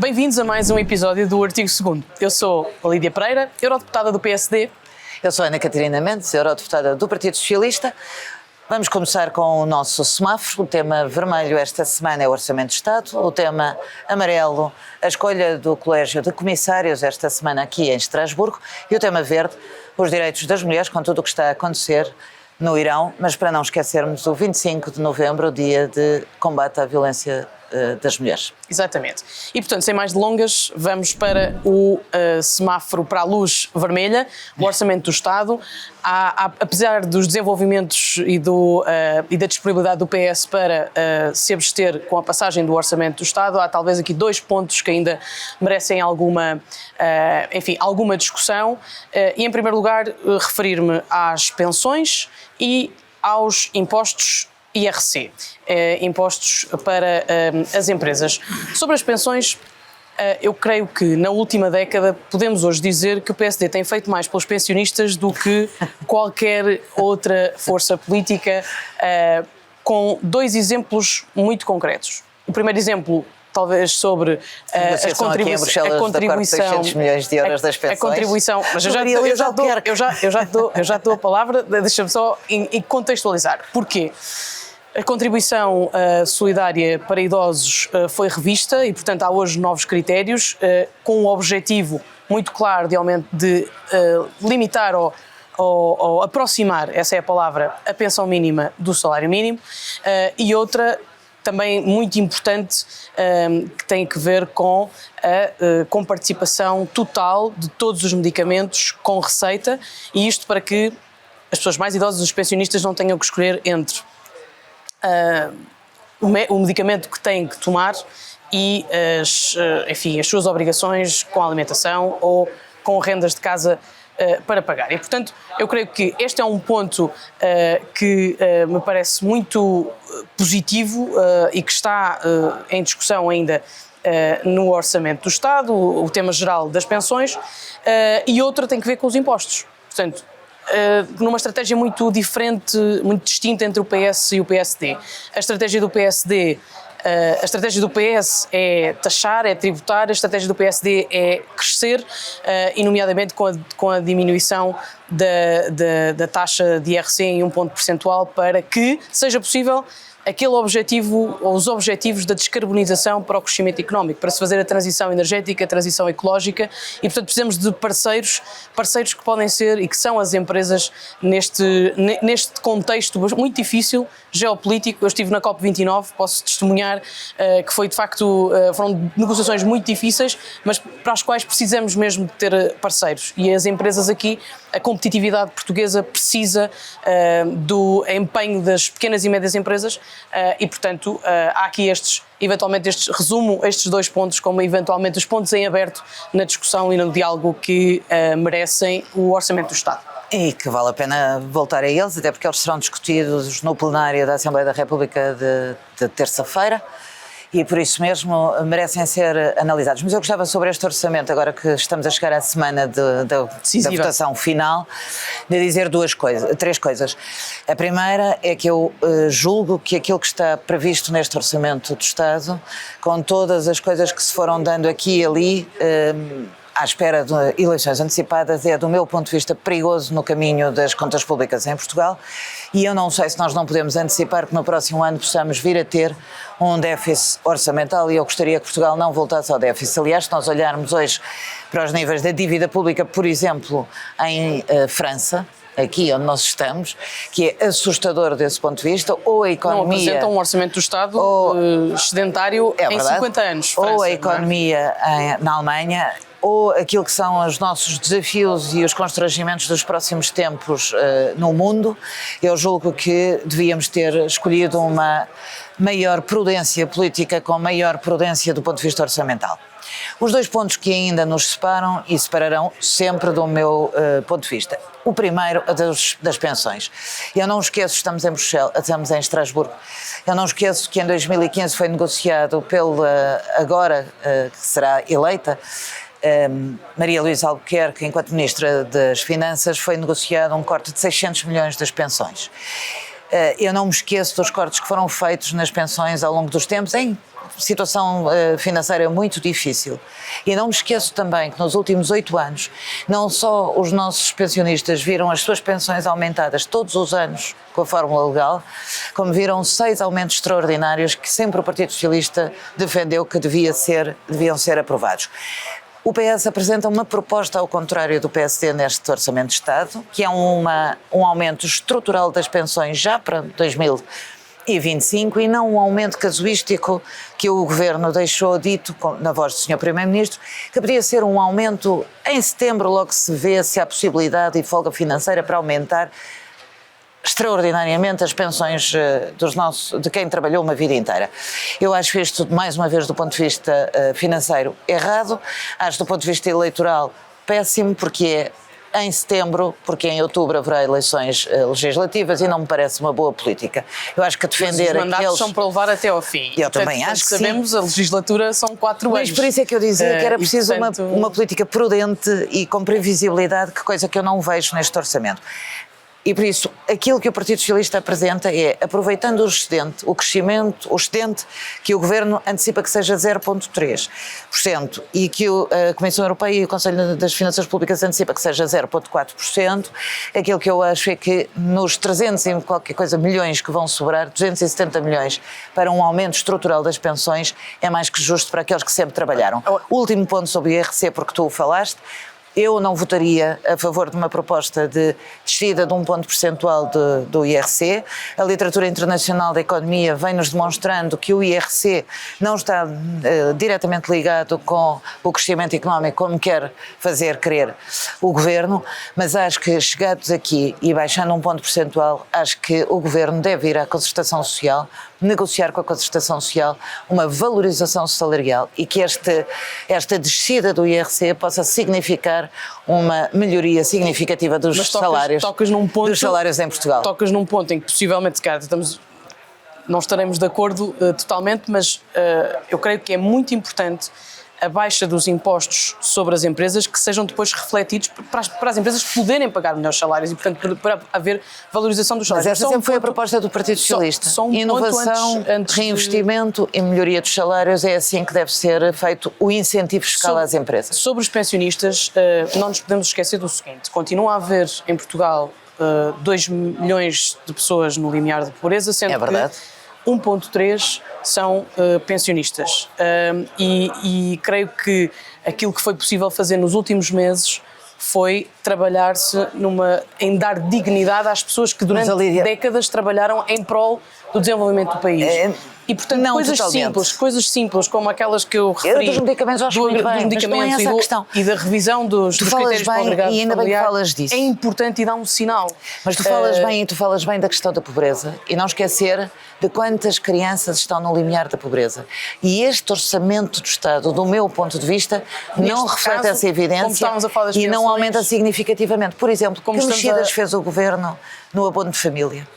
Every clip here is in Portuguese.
Bem-vindos a mais um episódio do Artigo 2º. Eu sou a Lídia Pereira, eurodeputada do PSD. Eu sou a Ana Catarina Mendes, eurodeputada do Partido Socialista. Vamos começar com o nosso semáforo. O tema vermelho esta semana é o Orçamento de Estado. O tema amarelo, a escolha do Colégio de Comissários esta semana aqui em Estrasburgo. E o tema verde, os direitos das mulheres, com tudo o que está a acontecer no Irão. Mas para não esquecermos o 25 de novembro, o dia de combate à violência das mulheres. Exatamente. E, portanto, sem mais delongas, vamos para o semáforo para a luz vermelha, o Orçamento do Estado. Apesar dos desenvolvimentos e da disponibilidade do PS para se abster com a passagem do Orçamento do Estado, há talvez aqui dois pontos que ainda merecem alguma discussão. E, em primeiro lugar, referir-me às pensões e aos impostos IRC, impostos para as empresas. Sobre as pensões, eu creio que na última década podemos hoje dizer que o PSD tem feito mais pelos pensionistas do que qualquer outra força política, com dois exemplos muito concretos. O primeiro exemplo, talvez sobre a contribuição, 600 milhões de euros das pensões. A contribuição, mas eu já te dou a palavra, deixa-me só contextualizar. Porquê? A contribuição solidária para idosos foi revista e, portanto, há hoje novos critérios com um objetivo muito claro de limitar ou aproximar, essa é a palavra, a pensão mínima do salário mínimo, e outra também muito importante que tem que ver com a comparticipação total de todos os medicamentos com receita, e isto para que as pessoas mais idosas, os pensionistas, não tenham que escolher entre o medicamento que têm que tomar e as suas obrigações com a alimentação ou com rendas de casa para pagar. E, portanto, eu creio que este é um ponto que me parece muito positivo e que está em discussão ainda no Orçamento do Estado, o tema geral das pensões, e outra tem que ver com os impostos. Portanto, numa estratégia muito diferente, muito distinta entre o PS e o PSD. A estratégia do PSD, a estratégia do PS é taxar, é tributar, a estratégia do PSD é crescer, e nomeadamente com a diminuição da taxa de IRC em 1 ponto percentual para que seja possível aquele objetivo, ou os objetivos da descarbonização para o crescimento económico, para se fazer a transição energética, a transição ecológica, e portanto precisamos de parceiros que podem ser e que são as empresas neste contexto muito difícil, geopolítico. Eu estive na COP29, posso testemunhar que foi de facto, foram negociações muito difíceis, mas para as quais precisamos mesmo de ter parceiros, e as empresas aqui, a competitividade portuguesa precisa do empenho das pequenas e médias empresas, e portanto há aqui resumo estes dois pontos como eventualmente os pontos em aberto na discussão e no diálogo que merecem o Orçamento do Estado. E que vale a pena voltar a eles, até porque eles serão discutidos no plenário da Assembleia da República de terça-feira, e por isso mesmo merecem ser analisados. Mas eu gostava, sobre este orçamento, agora que estamos a chegar à semana da votação final, de dizer três coisas. A primeira é que eu julgo que aquilo que está previsto neste Orçamento do Estado, com todas as coisas que se foram dando aqui e ali, à espera de eleições antecipadas, é, do meu ponto de vista, perigoso no caminho das contas públicas em Portugal, e eu não sei se nós não podemos antecipar que no próximo ano possamos vir a ter um déficit orçamental, e eu gostaria que Portugal não voltasse ao déficit. Aliás, se nós olharmos hoje para os níveis da dívida pública, por exemplo, em França, aqui onde nós estamos, que é assustador desse ponto de vista, ou a economia... Não apresenta um Orçamento do Estado excedentário em 50 anos. França, ou a economia na Alemanha, ou aquilo que são os nossos desafios e os constrangimentos dos próximos tempos no mundo. Eu julgo que devíamos ter escolhido uma maior prudência política, com maior prudência do ponto de vista orçamental. Os dois pontos que ainda nos separam e separarão sempre do meu ponto de vista. O primeiro, das pensões. Eu não esqueço, estamos em Estrasburgo, eu não esqueço que em 2015 foi negociado agora que será eleita, Maria Luísa Albuquerque, enquanto Ministra das Finanças, foi negociado um corte de 600 milhões das pensões. Eu não me esqueço dos cortes que foram feitos nas pensões ao longo dos tempos, em situação financeira muito difícil. E não me esqueço também que nos últimos 8 anos, não só os nossos pensionistas viram as suas pensões aumentadas todos os anos com a fórmula legal, como viram 6 aumentos extraordinários que sempre o Partido Socialista defendeu que deviam ser aprovados. O PS apresenta uma proposta ao contrário do PSD neste Orçamento de Estado, que é um aumento estrutural das pensões já para 2025 e não um aumento casuístico que o Governo deixou dito, na voz do Sr. Primeiro-Ministro, que podia ser um aumento em setembro, logo se vê se há possibilidade e folga financeira para aumentar extraordinariamente as pensões de quem trabalhou uma vida inteira. Eu acho isto, mais uma vez, do ponto de vista financeiro, errado. Acho, do ponto de vista eleitoral, péssimo, porque é em setembro, porque em outubro haverá eleições legislativas e não me parece uma boa política. Eu acho que defender aqueles... Os mandatos são para levar até ao fim. Eu também acho que sabemos, sim. A legislatura são 4 anos. Mas por isso é que eu dizia que era preciso uma política prudente e com previsibilidade, que coisa que eu não vejo neste orçamento. E por isso, aquilo que o Partido Socialista apresenta é, aproveitando o excedente, o excedente que o Governo antecipa que seja 0,3% e que a Comissão Europeia e o Conselho das Finanças Públicas antecipa que seja 0,4%, aquilo que eu acho é que nos 300 e qualquer coisa milhões que vão sobrar, 270 milhões para um aumento estrutural das pensões, é mais que justo para aqueles que sempre trabalharam. O último ponto sobre o IRC, porque tu o falaste, eu não votaria a favor de uma proposta de descida de 1 ponto percentual do IRC. A literatura internacional da economia vem-nos demonstrando que o IRC não está diretamente ligado com o crescimento económico, como quer fazer crer o Governo, mas acho que, chegados aqui e baixando 1 ponto percentual, acho que o Governo deve ir à concertação social, negociar com a concertação social uma valorização salarial e que esta descida do IRC possa significar uma melhoria significativa dos salários em Portugal. Tocas num ponto em que possivelmente, se calhar, não estaremos de acordo totalmente, mas eu creio que é muito importante a baixa dos impostos sobre as empresas que sejam depois refletidos para as empresas poderem pagar melhores salários e, portanto, para haver valorização dos salários. Mas essa sempre foi a proposta do Partido Socialista. Inovação, reinvestimento e melhoria dos salários, é assim que deve ser feito o incentivo fiscal às empresas. Sobre os pensionistas, não nos podemos esquecer do seguinte: continua a haver em Portugal 2 milhões de pessoas no limiar de pobreza, sendo que 1,3 são pensionistas e creio que aquilo que foi possível fazer nos últimos meses foi trabalhar-se em dar dignidade às pessoas que durante décadas trabalharam em prol do desenvolvimento do país. E, portanto, coisas simples, como aquelas que eu referi, dos medicamentos, acho muito bem, mas não é essa a questão. E da revisão dos critérios para o agregado e ainda bem que familiar, falas disso. é importante e dá um sinal. Mas tu falas bem da questão da pobreza e não esquecer de quantas crianças estão no limiar da pobreza. E este orçamento do Estado, do meu ponto de vista, não reflete essa evidência e não aumenta significativamente. Por exemplo, que mexidas fez o Governo no abono de família?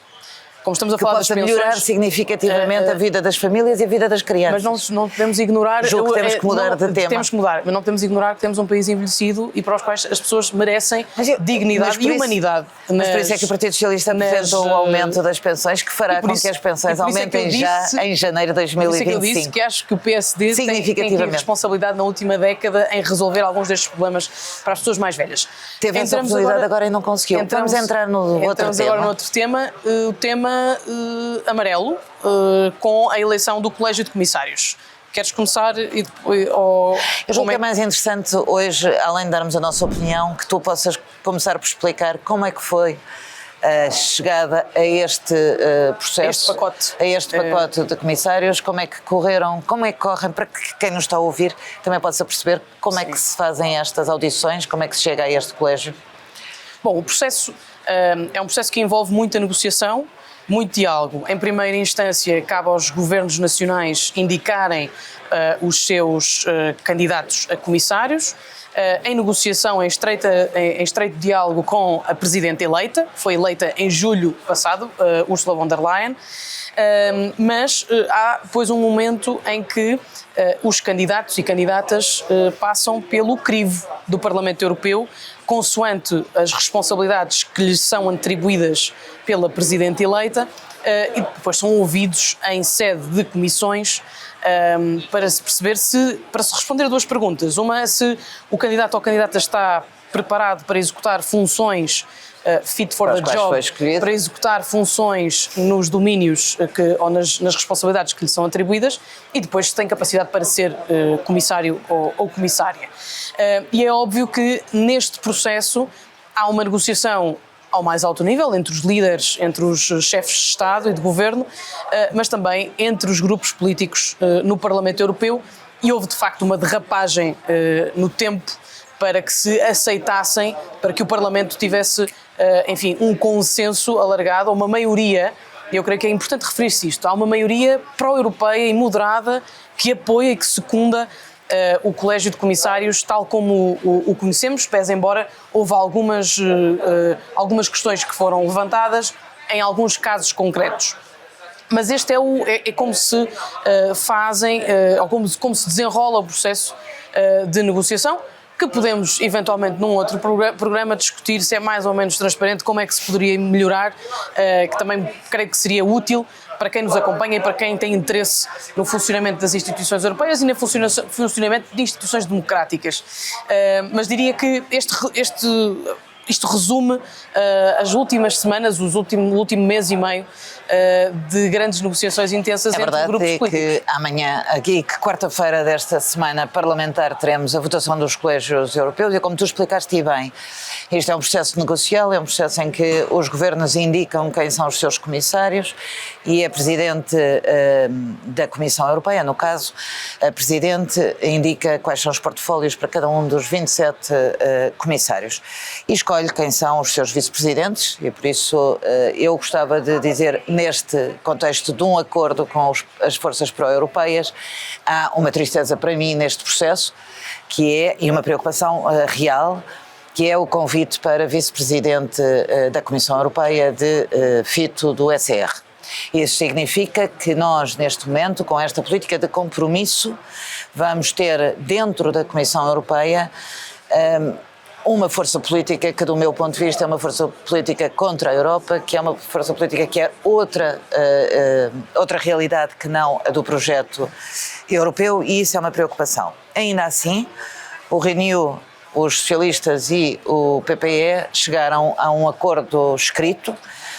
Como estamos a falar das pensões, melhorar significativamente a vida das famílias e a vida das crianças. Mas não podemos ignorar... Julgo que temos que mudar de tema. Temos que mudar, mas não podemos ignorar que temos um país envelhecido e para os quais as pessoas merecem dignidade e humanidade. Mas por isso é que o Partido Socialista apresentou o aumento das pensões, que fará com que as pensões aumentem já em janeiro de 2025. Por isso é que eu disse que acho que o PSD tem tido responsabilidade na última década em resolver alguns destes problemas para as pessoas mais velhas. Teve essa oportunidade agora e não conseguiu. Vamos entrar no outro tema. Agora no outro tema, o tema amarelo, com a eleição do Colégio de Comissários. Queres começar? Eu julgo que é mais interessante hoje, além de darmos a nossa opinião, que tu possas começar por explicar como é que foi a chegada a este processo, a este pacote de comissários, como é que correm, para que quem nos está a ouvir também possa perceber como é que se fazem estas audições, como é que se chega a este colégio. Bom, o processo é um processo que envolve muita negociação, muito diálogo. Em primeira instância, cabe aos governos nacionais indicarem os seus candidatos a comissários, em negociação, em estreito diálogo com a Presidente eleita, foi eleita em julho passado, Ursula von der Leyen, mas há depois um momento em que os candidatos e candidatas passam pelo crivo do Parlamento Europeu consoante as responsabilidades que lhes são atribuídas pela Presidente eleita, e depois são ouvidos em sede de comissões para se perceber para se responder a duas perguntas. Uma é se o candidato ou candidata está preparado para executar funções fit for the job, para executar funções nos domínios ou nas responsabilidades que lhe são atribuídas, e depois se tem capacidade para ser comissário ou comissária. E é óbvio que neste processo há uma negociação ao mais alto nível, entre os líderes, entre os chefes de Estado e de Governo, mas também entre os grupos políticos no Parlamento Europeu, e houve de facto uma derrapagem no tempo para que se aceitassem, para que o Parlamento tivesse, enfim, um consenso alargado, uma maioria, e eu creio que é importante referir-se isto, há uma maioria pró-europeia e moderada que apoia e que secunda o Colégio de Comissários tal como o conhecemos, pese embora houve algumas questões que foram levantadas em alguns casos concretos. Mas este é como se fazem, ou como se desenrola o processo de negociação, que podemos eventualmente num outro programa discutir se é mais ou menos transparente, como é que se poderia melhorar, que também creio que seria útil para quem nos acompanha e para quem tem interesse no funcionamento das instituições europeias e no funcionamento de instituições democráticas. Mas diria que isto resume as últimas semanas, o último mês e meio de grandes negociações intensas entre grupos políticos. A verdade é que amanhã, quarta-feira desta semana parlamentar, teremos a votação dos colégios europeus e, como tu explicaste bem, isto é um processo negocial, é um processo em que os governos indicam quem são os seus comissários e a Presidente da Comissão Europeia, no caso, a Presidente indica quais são os portfólios para cada um dos 27 comissários e escolhe quem são os seus vice-presidentes, e por isso eu gostava de dizer, neste contexto de um acordo com as forças pró-europeias, há uma tristeza para mim neste processo, e uma preocupação real, que é o convite para vice-presidente da Comissão Europeia de Fito do ECR. Isso significa que nós, neste momento, com esta política de compromisso, vamos ter dentro da Comissão Europeia uma força política que, do meu ponto de vista, é uma força política contra a Europa, que é uma força política que é outra realidade que não a do projeto europeu, e isso é uma preocupação. Ainda assim, o Renew, os socialistas e o PPE chegaram a um acordo escrito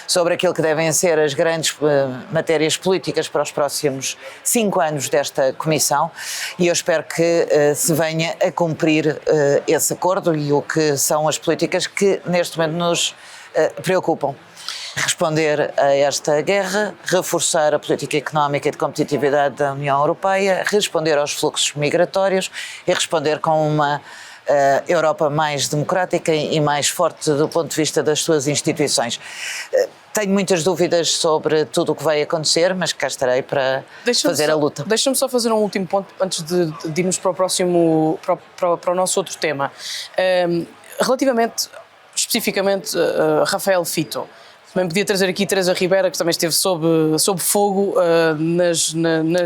sobre aquilo que devem ser as grandes matérias políticas para os próximos 5 anos desta Comissão, e eu espero que se venha a cumprir esse acordo e o que são as políticas que neste momento nos preocupam. Responder a esta guerra, reforçar a política económica e de competitividade da União Europeia, responder aos fluxos migratórios e responder com uma Europa mais democrática e mais forte do ponto de vista das suas instituições. Tenho muitas dúvidas sobre tudo o que vai acontecer, mas cá estarei para fazer a luta. Deixa-me só fazer um último ponto antes de irmos para o próximo, para o nosso outro tema. Relativamente, especificamente, a Rafael Fito. Também podia trazer aqui Teresa Ribeira, que também esteve sob fogo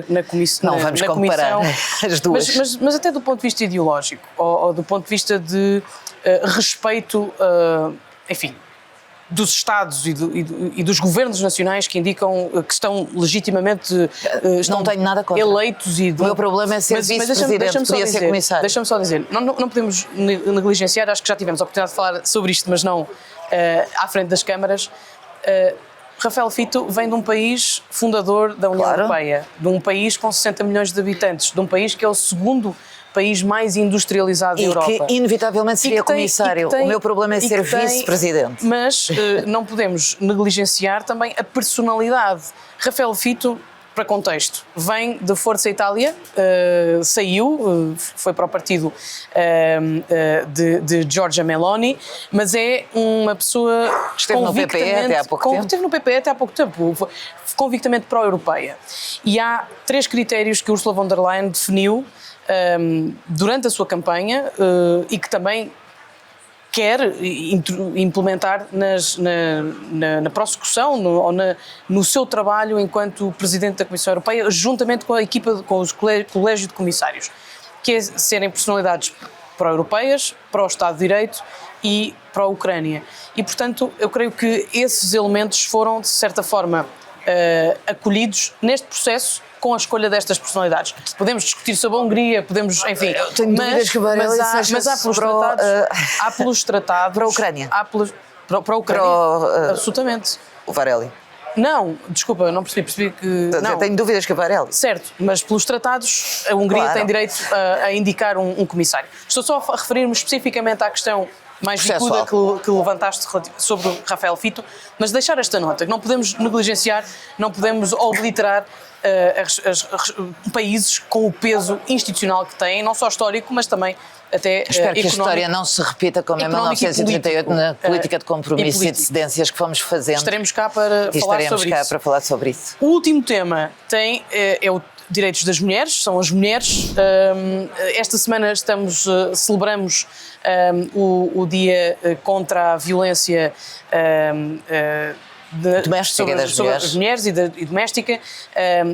na comissão. Não vamos comparar as duas. Mas até do ponto de vista ideológico, ou do ponto de vista de respeito, enfim, dos Estados e dos governos nacionais que indicam que estão legitimamente não tenho nada contra. Eleitos. O meu problema é ser vice-presidente, podia ser comissário. Deixa-me só dizer, não podemos negligenciar, acho que já tivemos a oportunidade de falar sobre isto, mas não à frente das câmaras. Rafael Fito vem de um país fundador da União Europeia, de um país com 60 milhões de habitantes, de um país que é o segundo país mais industrializado da Europa. E que inevitavelmente seria comissário. O meu problema é ser vice-presidente. Mas não podemos negligenciar também a personalidade. Rafael Fito, para contexto, vem da Forza Itália, saiu, foi para o partido de Giorgia Meloni, mas é uma pessoa esteve no PPE até há pouco tempo. Esteve no PPE até há pouco tempo, convictamente pró-europeia. E há 3 critérios que Ursula von der Leyen definiu durante a sua campanha e que também quer implementar na prossecução ou no seu trabalho enquanto Presidente da Comissão Europeia, juntamente com a equipa, com o Colégio de Comissários, que é serem personalidades pró-europeias, para o Estado de Direito e para a Ucrânia. E, portanto, eu creio que esses elementos foram, de certa forma, acolhidos neste processo com a escolha destas personalidades. Podemos discutir sobre a Hungria, podemos, enfim... Eu tenho dúvidas que o Varela mas há pelos tratados... Há pelos tratados... Para a Ucrânia. Para a Ucrânia, absolutamente. O Varela. Não, desculpa, não percebi que... Não. Tenho dúvidas que o Varela. Certo, mas pelos tratados a Hungria tem direito a indicar um comissário. Estou só a referir-me especificamente à questão mais bicuda que levantaste sobre o Rafael Fito, mas deixar esta nota, que não podemos negligenciar, não podemos obliterar países com o peso institucional que têm, não só histórico, mas também até espero que a história não se repita como em 1938 na política de compromisso e de cedências que fomos fazendo. Estaremos cá para falar sobre isso. O último tema é o direitos das mulheres, são as mulheres. Esta semana celebramos o dia contra a violência sobre as mulheres e doméstica,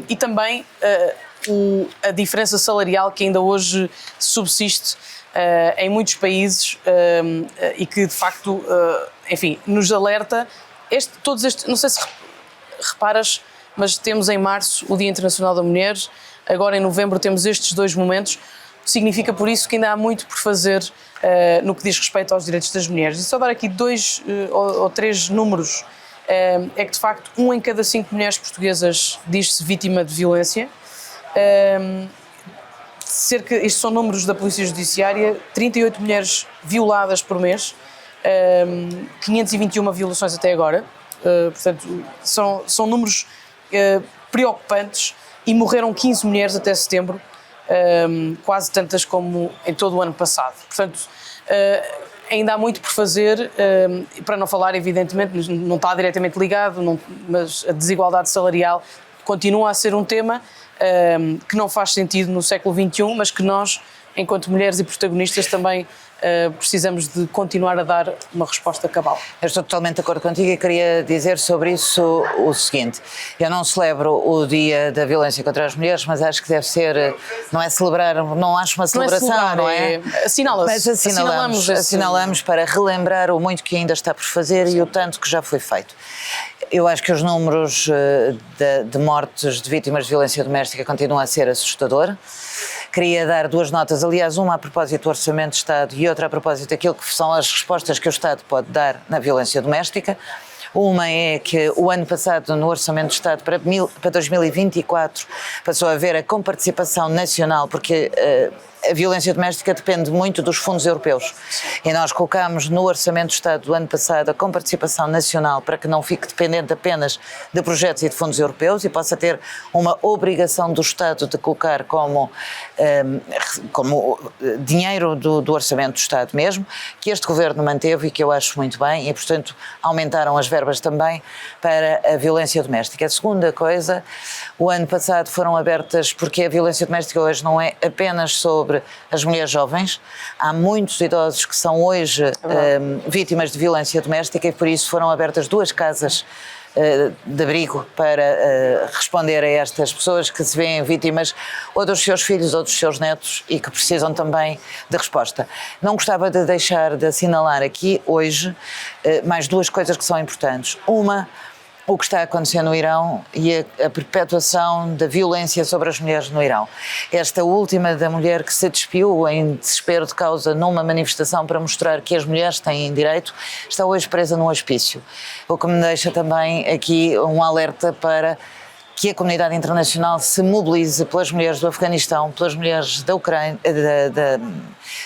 e também a diferença salarial que ainda hoje subsiste em muitos países e que de facto, enfim, nos alerta. Não sei se reparas, mas temos em março o Dia Internacional da Mulher, agora em novembro temos estes dois momentos, significa por isso que ainda há muito por fazer no que diz respeito aos direitos das mulheres. E só dar aqui 2 ou 3 números, é que de facto 1 em cada 5 mulheres portuguesas diz-se vítima de violência. Isto são números da Polícia Judiciária, 38 mulheres violadas por mês, 521 violações até agora, portanto são números preocupantes, e morreram 15 mulheres até setembro, quase tantas como em todo o ano passado. Portanto, ainda há muito por fazer, para não falar, evidentemente, não está diretamente ligado, mas a desigualdade salarial continua a ser um tema que não faz sentido no século XXI, mas que nós, enquanto mulheres e protagonistas, também precisamos de continuar a dar uma resposta cabal. Eu estou totalmente de acordo contigo e queria dizer sobre isso o seguinte: eu não celebro o Dia da Violência contra as Mulheres, mas acho que deve ser, não é celebrar, não acho uma celebração, não é? Assinala-se. Mas assinalamos para relembrar o muito que ainda está por fazer e o tanto que já foi feito. Eu acho que os números de mortes de vítimas de violência doméstica continuam a ser assustador. Queria dar 2 notas, aliás, uma a propósito do Orçamento de Estado e outra a propósito daquilo que são as respostas que o Estado pode dar na violência doméstica. Uma é que o ano passado, no Orçamento de Estado para 2024, passou a haver a comparticipação nacional, porque a violência doméstica depende muito dos fundos europeus. E nós colocámos no Orçamento de Estado do ano passado a comparticipação nacional para que não fique dependente apenas de projetos e de fundos europeus e possa ter uma obrigação do Estado de colocar como dinheiro do Orçamento do Estado mesmo, que este Governo manteve e que eu acho muito bem, e portanto aumentaram as verbas também para a violência doméstica. A segunda coisa, o ano passado foram abertas, porque a violência doméstica hoje não é apenas sobre as mulheres jovens, há muitos idosos que são hoje vítimas de violência doméstica, e por isso foram abertas 2 casas de abrigo para responder a estas pessoas que se veem vítimas ou dos seus filhos ou dos seus netos e que precisam também de resposta. Não gostava de deixar de assinalar aqui hoje mais 2 coisas que são importantes. Uma, o que está acontecendo no Irão e a perpetuação da violência sobre as mulheres no Irão. Esta última da mulher que se despiu em desespero de causa numa manifestação para mostrar que as mulheres têm direito, está hoje presa num hospício. O que me deixa também aqui um alerta para que a comunidade internacional se mobilize pelas mulheres do Afeganistão, pelas mulheres da Ucrânia,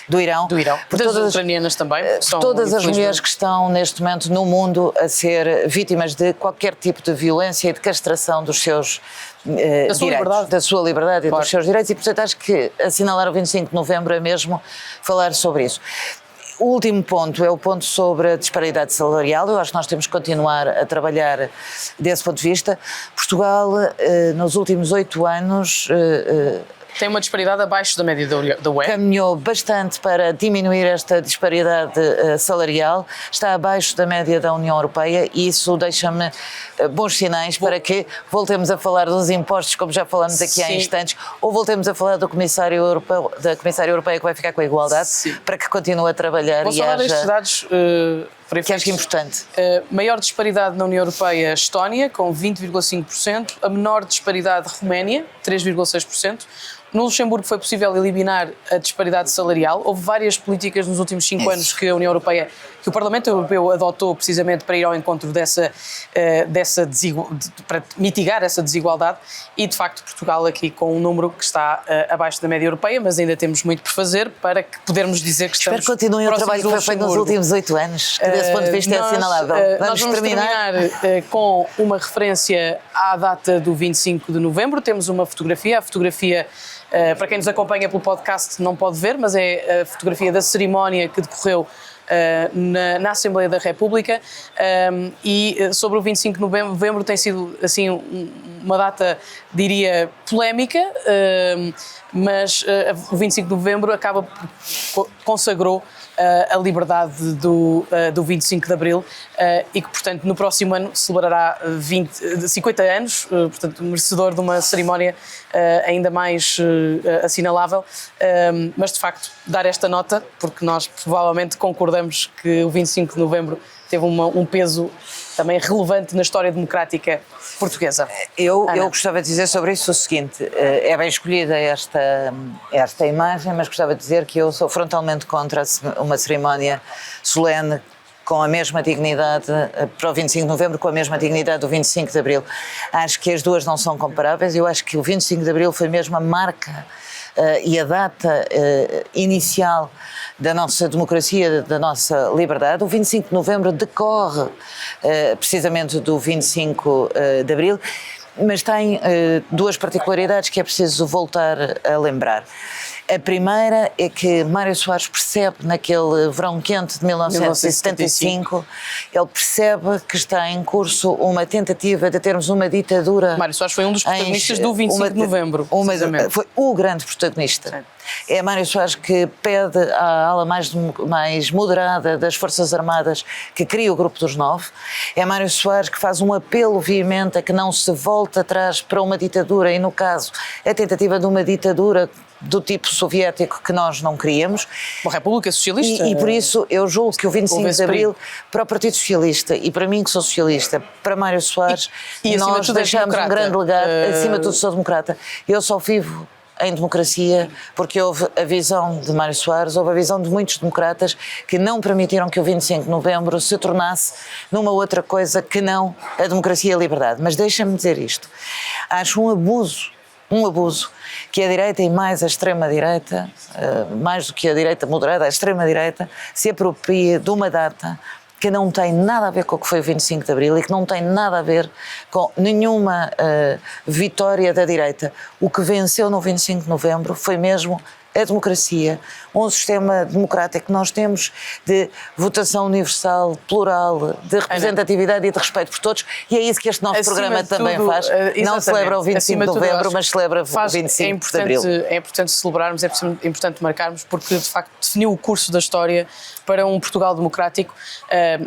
do Irão. Por todas as ucranianas também. Por todas as mulheres que estão neste momento no mundo a ser vítimas de qualquer tipo de violência e de castração dos seus direitos, da sua liberdade e dos seus direitos, e portanto acho que assinalar o 25 de novembro é mesmo falar sobre isso. O último ponto é o ponto sobre a disparidade salarial. Eu acho que nós temos que continuar a trabalhar desse ponto de vista. Portugal, nos últimos 8 anos, tem uma disparidade abaixo da média da UE. Caminhou bastante para diminuir esta disparidade salarial, está abaixo da média da União Europeia e isso deixa-me bons sinais para que voltemos a falar dos impostos, como já falamos aqui há instantes, ou voltemos a falar do Comissário Europeu, da Comissária Europeia que vai ficar com a igualdade, para que continue a trabalhar. Vou falar destes dados que acho importante. Maior disparidade na União Europeia, Estónia, com 20,5%, a menor disparidade, Roménia, 3,6%. No Luxemburgo foi possível eliminar a disparidade salarial. Houve várias políticas nos últimos 5 anos que a União Europeia, que o Parlamento Europeu adotou precisamente para ir ao encontro para mitigar essa desigualdade e, de facto, Portugal aqui com um número que está abaixo da média europeia, mas ainda temos muito por fazer para que podermos dizer que estamos próximos. Espero que continue o trabalho que foi feito nos últimos 8 anos, que desse ponto de vista é assinalável. Nós vamos terminar com uma referência à data do 25 de novembro. Temos uma fotografia, a fotografia... para quem nos acompanha pelo podcast não pode ver, mas é a fotografia da cerimónia que decorreu na Assembleia da República e sobre o 25 de novembro tem sido assim uma data, diria, polémica, mas o 25 de novembro consagrou a liberdade do 25 de Abril e que, portanto, no próximo ano celebrará 50 anos, portanto, merecedor de uma cerimónia ainda mais assinalável, mas, de facto, dar esta nota, porque nós provavelmente concordamos que o 25 de novembro teve um peso também relevante na história democrática portuguesa. Eu gostava de dizer sobre isso o seguinte, é bem escolhida esta imagem, mas gostava de dizer que eu sou frontalmente contra uma cerimónia solene com a mesma dignidade, para o 25 de novembro, com a mesma dignidade do 25 de Abril. Acho que as duas não são comparáveis, eu acho que o 25 de Abril foi mesmo a marca e a data inicial da nossa democracia, da nossa liberdade. O 25 de novembro decorre precisamente do 25 de Abril, mas tem duas particularidades que é preciso voltar a lembrar. A primeira é que Mário Soares percebe, naquele verão quente de 1975, ele percebe que está em curso uma tentativa de termos uma ditadura. Mário Soares foi um dos protagonistas do 25 de novembro. Foi o grande protagonista. Sim. É Mário Soares que pede à ala mais moderada das Forças Armadas que crie o Grupo dos 9. É Mário Soares que faz um apelo veemente a que não se volte atrás para uma ditadura e, no caso, a tentativa de uma ditadura do tipo soviético que nós não queríamos. Uma República Socialista. E por isso eu julgo que o 25 de Abril, para o Partido Socialista e para mim que sou socialista, para Mário Soares, nós deixamos um grande legado. Acima de tudo sou democrata. Eu só vivo em democracia porque houve a visão de Mário Soares, houve a visão de muitos democratas que não permitiram que o 25 de novembro se tornasse numa outra coisa que não a democracia e a liberdade. Mas deixa-me dizer isto. Acho um abuso que a direita e mais a extrema-direita, mais do que a direita moderada, a extrema-direita, se apropria de uma data que não tem nada a ver com o que foi o 25 de Abril e que não tem nada a ver com nenhuma vitória da direita. O que venceu no 25 de novembro foi mesmo a democracia, um sistema democrático que nós temos de votação universal, plural, de representatividade e de respeito por todos, e é isso que este nosso programa também faz. Não celebra o 25 de novembro, mas celebra o 25 de Abril. É importante celebrarmos, é importante marcarmos, porque de facto definiu o curso da história para um Portugal democrático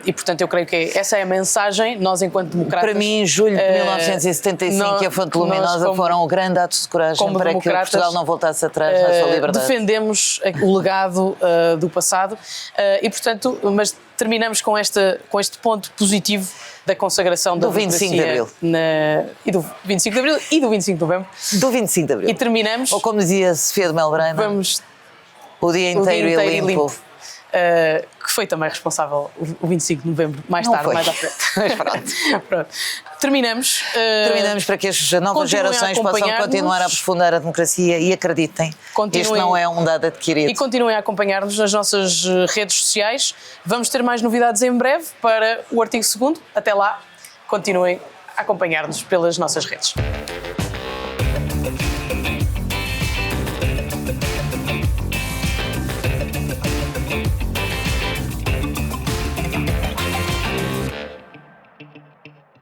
e, portanto, eu creio que essa é a mensagem. Nós, enquanto democratas... Para mim, julho de 1975 e a Fonte Luminosa foram um grande ato de coragem para que Portugal não voltasse atrás na sua liberdade. Defendemos o legado do passado e, portanto, mas terminamos com este ponto positivo da consagração da democracia 25 de Abril. E do 25 de Abril e do 25 de Novembro. Do 25 de Abril. E terminamos... Ou como dizia Sofia de Melbreina, o dia inteiro e limpo. Que foi também responsável o 25 de novembro, mais tarde, mais à frente. Pronto. Terminamos para que as novas gerações possam continuar a aprofundar a democracia e acreditem, isto não é um dado adquirido. E continuem a acompanhar-nos nas nossas redes sociais. Vamos ter mais novidades em breve para o artigo 2º. Até lá, continuem a acompanhar-nos pelas nossas redes.